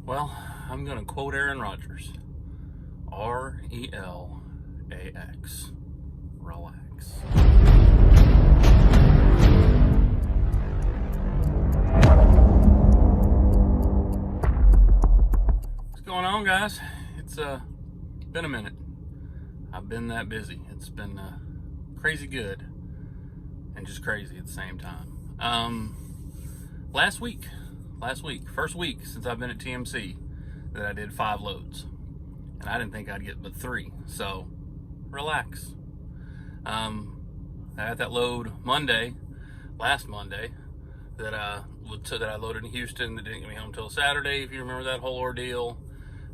Well, I'm going to quote Aaron Rodgers. RELAX. Relax. What's going on, guys? It's been a minute. I've been that busy. It's been crazy good and just crazy at the same time. Last week, first week since I've been at TMC, that I did 5 loads, and I didn't think I'd get but 3. So, relax. I got that load last Monday, that I loaded in Houston. That didn't get me home till Saturday. If you remember that whole ordeal,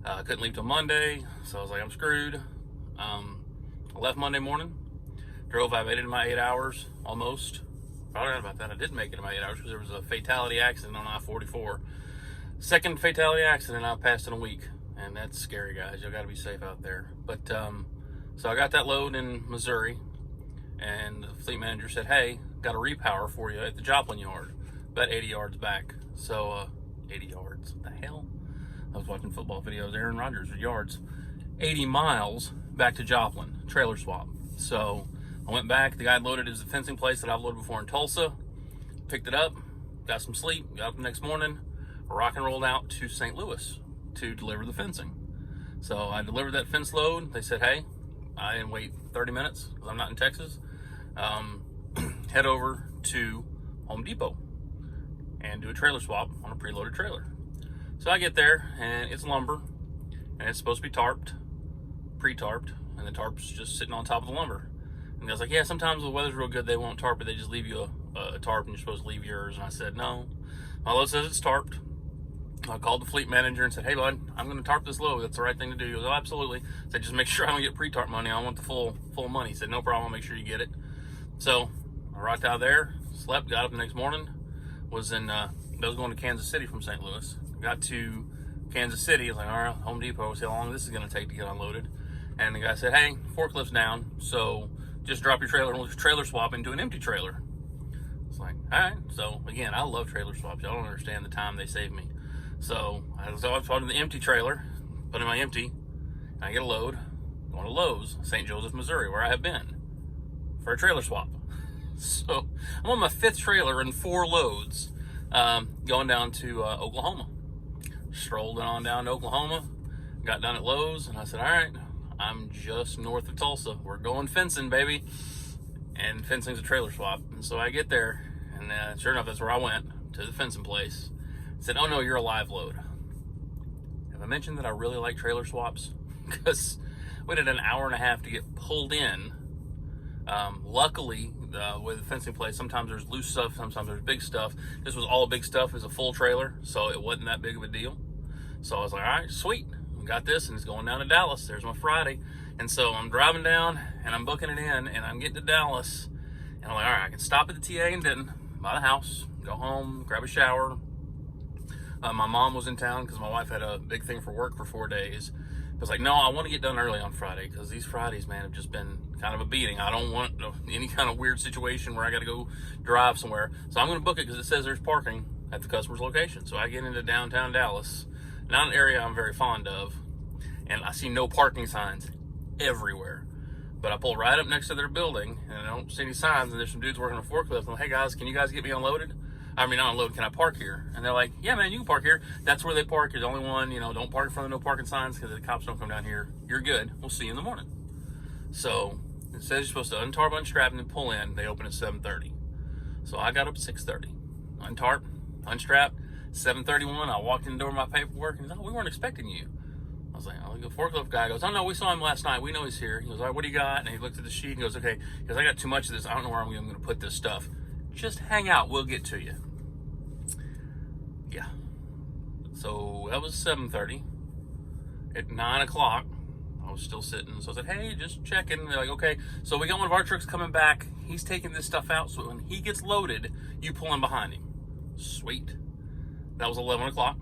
I couldn't leave till Monday, so I was like, I'm screwed. I left Monday morning, I made it in my 8 hours almost. Probably not about that. I didn't make it in my 8 hours because there was a fatality accident on I-44. Second fatality accident I've passed in a week, and that's scary, guys. Y'all got to be safe out there. But so I got that load in Missouri, and the fleet manager said, "Hey, got a repower for you at the Joplin yard, about 80 yards back." So 80 yards, what the hell? I was watching football videos. Aaron Rodgers with yards. 80 miles back to Joplin, trailer swap. So I went back. The guy loaded his fencing place that I've loaded before in Tulsa. Picked it up, got some sleep, got up the next morning, rock and rolled out to St. Louis to deliver the fencing. So I delivered that fence load. They said, "Hey," I didn't wait 30 minutes because I'm not in Texas. Head over to Home Depot and do a trailer swap on a preloaded trailer. So I get there, and it's lumber, and it's supposed to be tarped, pre-tarped, and the tarp's just sitting on top of the lumber. And I was like, "Yeah, sometimes the weather's real good, they won't tarp it. They just leave you a tarp, and you're supposed to leave yours." And I said, "No, my load says it's tarped." I called the fleet manager and said, "Hey, bud, I'm going to tarp this load. That's the right thing to do." He goes, "Oh, absolutely." I said, "Just make sure I don't get pre-tarp money. I want the full money." He said, "No problem. I'll make sure you get it." So I rocked out there, slept, got up the next morning, I was going to Kansas City from St. Louis. Got to Kansas City. I was like, all right, Home Depot, see how long this is going to take to get unloaded. And the guy said, "Hey, forklift's down, so just drop your trailer and we'll trailer swap into an empty trailer." It's like, all right. So again, I love trailer swaps. Y'all don't understand the time they save me. So I was in the empty trailer, put in my empty, and I get a load, going to Lowe's, St. Joseph, Missouri, where I have been, for a trailer swap. So I'm on my 5th trailer in 4 loads, going down to Oklahoma. Strolled on down to Oklahoma, got done at Lowe's, and I said, all right, I'm just north of Tulsa. We're going fencing, baby. And fencing's a trailer swap. And so I get there, and sure enough, that's where I went, to the fencing place. Said, "Oh no, you're a live load." Have I mentioned that I really like trailer swaps? Because we did an hour and a half to get pulled in. Luckily, with the fencing place, sometimes there's loose stuff, sometimes there's big stuff. This was all big stuff. It was a full trailer, so it wasn't that big of a deal. So I was like, all right, sweet. We got this, and it's going down to Dallas. There's my Friday. And so I'm driving down, and I'm booking it in, and I'm getting to Dallas. And I'm like, all right, I can stop at the TA in Denton, buy the house, go home, grab a shower. My mom was in town because my wife had a big thing for work for 4 days. I was like, no, I want to get done early on Friday because these Fridays, man, have just been kind of a beating. I don't want any kind of weird situation where I got to go drive somewhere. So I'm going to book it because it says there's parking at the customer's location. So I get into downtown Dallas, not an area I'm very fond of, and I see no parking signs everywhere. But I pull right up next to their building, and I don't see any signs, and there's some dudes working on a forklift. I'm like, "Hey, guys, can you guys get me unloaded? I mean, not unloaded, can I park here?" And they're like, "Yeah, man, you can park here. That's where they park. You're the only one, don't park in front of no parking signs because the cops don't come down here. You're good. We'll see you in the morning." So it says you're supposed to untarp, unstrap, and then pull in. They open at 7:30. So I got up at 6:30. Untarp, unstrap, 7:31. I walked in the door with my paperwork, and he's like, "Oh, we weren't expecting you." I was like, "Oh, the forklift guy goes, oh, no, we saw him last night. We know he's here." He goes, "All right, what do you got?" And he looked at the sheet and goes, "Okay," because I got too much of this. I don't know where I'm going to put this stuff. Just hang out. We'll get to you. Yeah. So that was 7:30. At 9 o'clock, I was still sitting. So I said, "Hey, just checking." And they're like, "Okay, so we got one of our trucks coming back. He's taking this stuff out. So when he gets loaded, you pull in behind him." Sweet. That was 11 o'clock.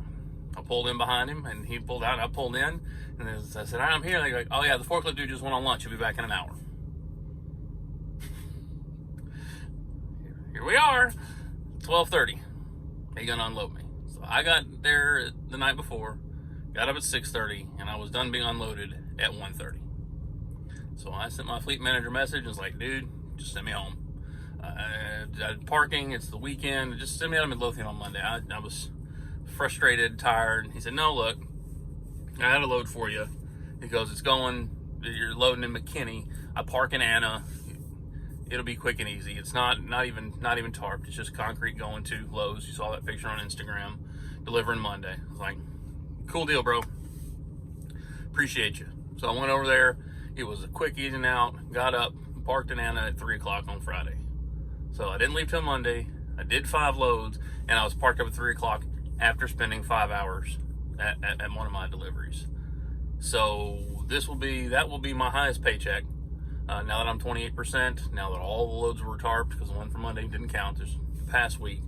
I pulled in behind him, and he pulled out, and I pulled in. And I said, "All right, I'm here." And they go, "Oh, yeah, the forklift dude just went on lunch. He'll be back in an hour." Here we are, 12:30. He gonna unload me. So I got there the night before, got up at 6:30, and I was done being unloaded at 1:30. So I sent my fleet manager a message and was like, dude, just send me home. Parking, it's the weekend, just send me out of Midlothian on Monday. I was frustrated, tired. He said, no, look, I had a load for you. He goes, you're loading in McKinney. I park in Anna. It'll be quick and easy. It's not even tarped. It's just concrete going to Lowe's. You saw that picture on Instagram. Delivering Monday. I was like, cool deal, bro. Appreciate you. So I went over there. It was a quick easy out. Got up, parked in Anna at 3 o'clock on Friday. So I didn't leave till Monday. I did 5 loads, and I was parked up at 3 o'clock after spending 5 hours at one of my deliveries. So that will be my highest paycheck. Now that I'm 28%, now that all the loads were tarped, because the one for Monday didn't count this past week.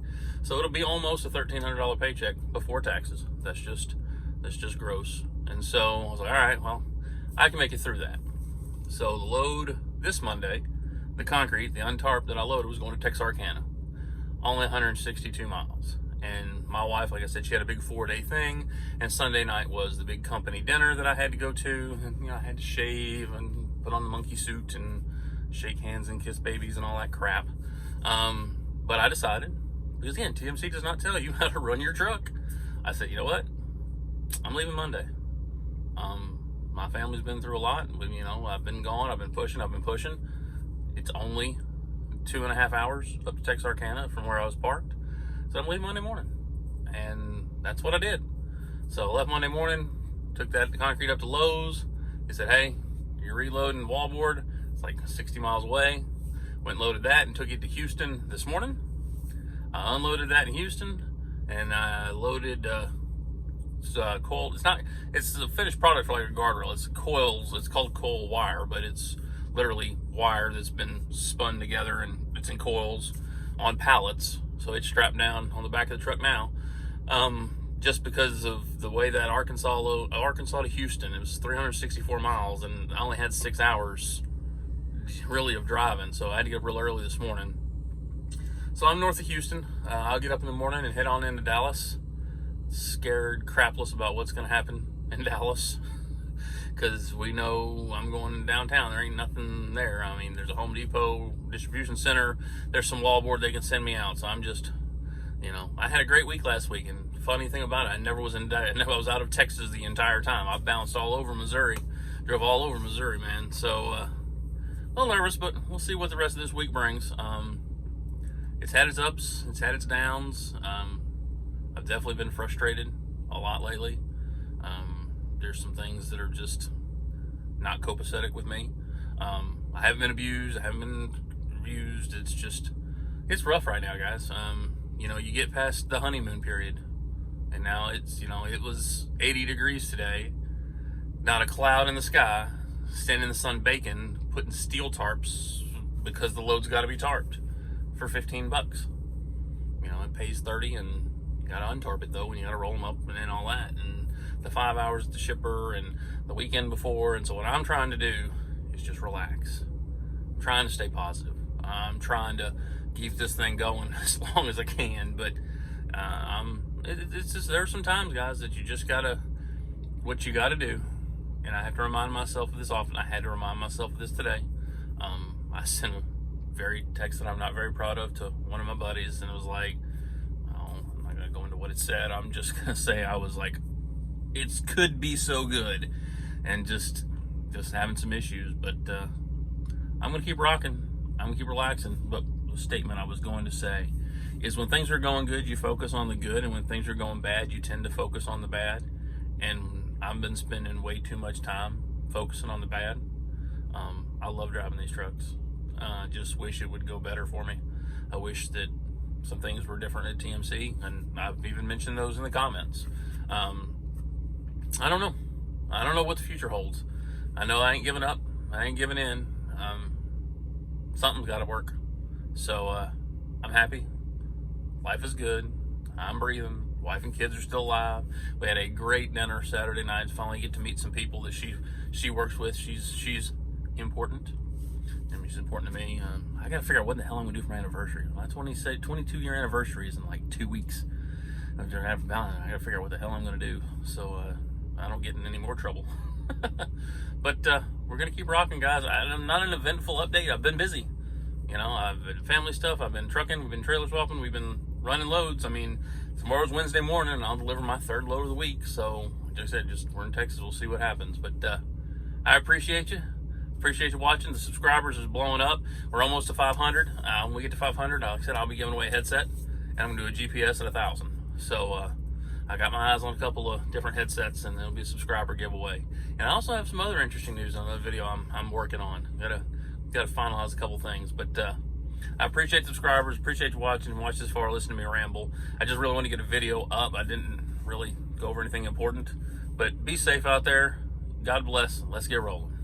So it'll be almost a $1,300 paycheck before taxes. That's just gross. And so I was like, all right, well, I can make it through that. So the load this Monday, the concrete, the untarped that I loaded, was going to Texarkana. Only 162 miles. And my wife, like I said, she had a big 4-day thing, and Sunday night was the big company dinner that I had to go to, and I had to shave and put on the monkey suit and shake hands and kiss babies and all that crap. But I decided, because again, TMC does not tell you how to run your truck. I said, you know what? I'm leaving Monday. My family's been through a lot. I've been gone. I've been pushing. It's only 2.5 hours up to Texarkana from where I was parked. So I'm leaving Monday morning. And that's what I did. So I left Monday morning, took that concrete up to Lowe's. They said, hey, you're reloading wallboard. It's like 60 miles away. Went and loaded that and took it to Houston this morning. I unloaded that in Houston, and I loaded coil. It's a finished product for like a guardrail. It's coils. It's called coil wire, but it's literally wire that's been spun together, and it's in coils on pallets. So it's strapped down on the back of the truck now. Just because of the way that Arkansas to Houston, it was 364 miles, and I only had 6 hours really of driving, so I had to get up real early this morning. So I'm north of Houston. I'll get up in the morning and head on into Dallas. Scared crapless about what's going to happen in Dallas, because we know I'm going downtown. There ain't nothing there. I mean, there's a Home Depot distribution center. There's some wallboard they can send me out. So I'm just, I had a great week last week, and funny thing about it, I was out of Texas the entire time. I bounced all over Missouri, drove all over Missouri, man. So a little nervous, but we'll see what the rest of this week brings. It's had its ups, it's had its downs. I've definitely been frustrated a lot lately. There's some things that are just not copacetic with me. I haven't been abused. It's rough right now, guys. You get past the honeymoon period, and now it was 80 degrees today, not a cloud in the sky, standing in the sun baking, putting steel tarps because the load's got to be tarped for $15. It pays 30, and you got to untarp it though, and you got to roll them up and all that, and the 5 hours at the shipper and the weekend before. And so what I'm trying to do is just relax. I'm trying to stay positive. I'm trying to keep this thing going as long as I can, but it's just, there's some times, guys, that you just gotta, what you gotta do. And I have to remind myself of this often. I had to remind myself of this today. I sent a text that I'm not very proud of to one of my buddies, and it was like, I'm not gonna go into what it said. I'm just gonna say I was like, it could be so good, and just having some issues, but I'm gonna keep rocking. I'm gonna keep relaxing. But the statement I was going to say is, when things are going good, you focus on the good, and when things are going bad, you tend to focus on the bad. And I've been spending way too much time focusing on the bad. I love driving these trucks. I just wish it would go better for me. I wish that some things were different at TMC, and I've even mentioned those in the comments. I don't know. I don't know what the future holds. I know I ain't giving up. I ain't giving in. Something's got to work. So I'm happy. Life is good. I'm breathing. Wife and kids are still alive. We had a great dinner Saturday night. Finally get to meet some people that she works with. She's important. I mean, she's important to me. I got to figure out what the hell I'm going to do for my anniversary. My 22-year anniversary is in like 2 weeks. I got to figure out what the hell I'm going to do. So I don't get in any more trouble. But we're gonna keep rocking, guys. I'm not an eventful update. I've been busy. You know, I've been family stuff. I've been trucking. We've been trailer swapping. We've been running loads. I mean, tomorrow's Wednesday morning, and I'll deliver my 3rd load of the week. So, like I said, we're in Texas. We'll see what happens. But I appreciate you. Appreciate you watching. The subscribers is blowing up. We're almost to 500. When we get to 500, like I said, I'll be giving away a headset, and I'm gonna do a GPS at 1,000. So I got my eyes on a couple of different headsets, and there'll be a subscriber giveaway. And I also have some other interesting news on the video I'm working on. Gotta finalize a couple things, but I appreciate the subscribers. Appreciate you watching and watch this far, listen to me ramble. I just really want to get a video up. I didn't really go over anything important, but be safe out there. God bless. Let's get rolling.